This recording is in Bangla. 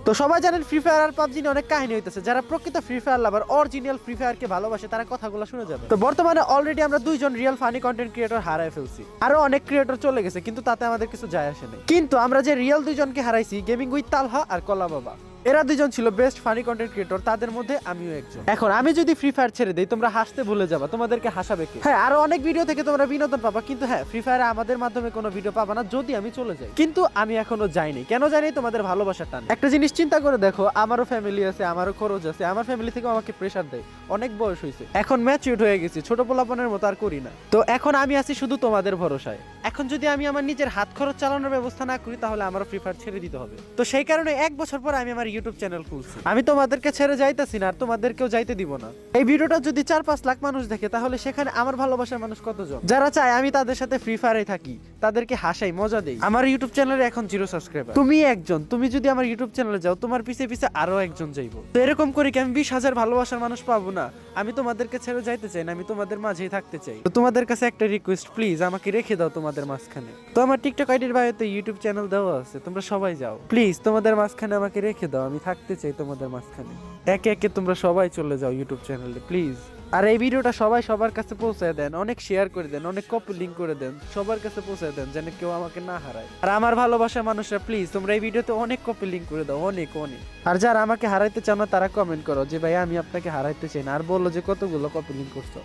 তো সবাই জানেন ফ্রি ফায়ার আর পাবজি নিয়ে অনেক কাহিনী হইতেছে। যারা প্রকৃত ফ্রি ফায়ার লাভার, অরিজিনাল ফ্রি ফায়ারকে ভালোবাসে, তারা কথাগুলো শুনে যাবে। তো বর্তমানে অলরেডি আমরা দুইজন রিয়েল ফানি কন্টেন্ট ক্রিয়েটর হারাই ফেলছি। আরো অনেক ক্রিয়েটর চলে গেছে, কিন্তু তাতে আমাদের কিছু যায় আসে নাই। কিন্তু আমরা যে রিয়েল দুইজনকে হারাইছি, গেমিং উইথ তালহা আর কলা বাবা, এরা দুইজন ছিল বেস্ট ফানি কন্টেন্ট ক্রিয়েটর, তাদের মধ্যে আমিও একজন। এখন আমি যদি ফ্রি ফায়ার ছেড়ে দেই, তোমরা হাসতে ভুলে যাবা, তোমাদেরকে হাসাবে কে? হ্যাঁ, আরো অনেক ভিডিও থেকে তোমরা বিনোদন পাবা, কিন্তু হ্যাঁ, ফ্রি ফায়ারে আমাদের মাধ্যমে কোনো ভিডিও পাবা না যদি আমি চলে যাই। কিন্তু আমি এখনো যাইনি, কেন যাইনি? তোমাদের ভালোবাসার টান। একটা জিনিস চিন্তা করে দেখো, আমারও ফ্যামিলি আছে, আমারও খরচ আছে, আমার ফ্যামিলি থেকে আমাকে প্রেসার দেয়। অনেক বয়স হয়েছে, এখন ম্যাচিউরড হয়ে গেছি, ছোট পোলাপনের মতো আর করি না। তো এখন আমি আছি শুধু তোমাদের ভরসায়। এখন যদি আমি আমার নিজের হাত খরচ চালানোর ব্যবস্থা না করি, তাহলে আমারও ফ্রি ফায়ার ছেড়ে দিতে হবে। তো সেই কারণে 1 বছর পর আমি আমার ইউটিউব চ্যানেল খুলছি। আমি তোমাদেরকে ছেড়ে যাইতেছি না, আর তোমাদেরকেও যাইতে দিব না। এই ভিডিওটা যদি 4-5 লাখ মানুষ দেখে, তাহলে সেখানে আমার ভালোবাসার মানুষ কতজন? যারা চায় আমি তাদের সাথে ফ্রি ফায়ারে থাকি, তাদেরকে হাসাই, মজা দেই। আমার ইউটিউব চ্যানেলে এখন 0 সাবস্ক্রাইবার। তুমি একজন, তুমি যদি আমার ইউটিউব চ্যানেলে যাও, তোমার পিছে পিছে আরো একজন যাইবো। তো এরকম করি কি আমি 20,000 ভালোবাসার মানুষ পাবো না? আমি তোমাদেরকে ছেড়ে যাইতে চাই না, আমি তোমাদের মাঝেই থাকতে চাই। তো তোমাদের কাছে একটা রিকোয়েস্ট, প্লিজ আমাকে রেখে দাও তোমাদের মাঝখানে। তো আমার টিকটক আইডির বাইরে ইউটিউব চ্যানেল দেওয়া আছে, তোমরা সবাই যাও, প্লিজ তোমাদের মাঝখানে আমাকে রেখে দাও, আমি থাকতে চাই তোমাদের মাঝখানে। একে একে তোমরা সবাই চলে যাও ইউটিউব চ্যানেলে, প্লিজ। আর এই ভিডিওটা সবাই সবার কাছে পৌঁছায় দেন, অনেক শেয়ার করে দেন, অনেক কপি লিঙ্ক করে দেন, সবার কাছে পৌঁছায় দেন, যেন কেউ আমাকে না হারায়। আর আমার ভালোবাসার মানুষরা, প্লিজ তোমরা এই ভিডিওতে অনেক কপি লিঙ্ক করে দাও, অনেক অনেক। আর যারা আমাকে হারাইতে চাও না, তারা কমেন্ট করো যে ভাই আমি আপনাকে হারাইতে চাই না, আর বলো যে কতগুলো কপি লিঙ্ক করছো।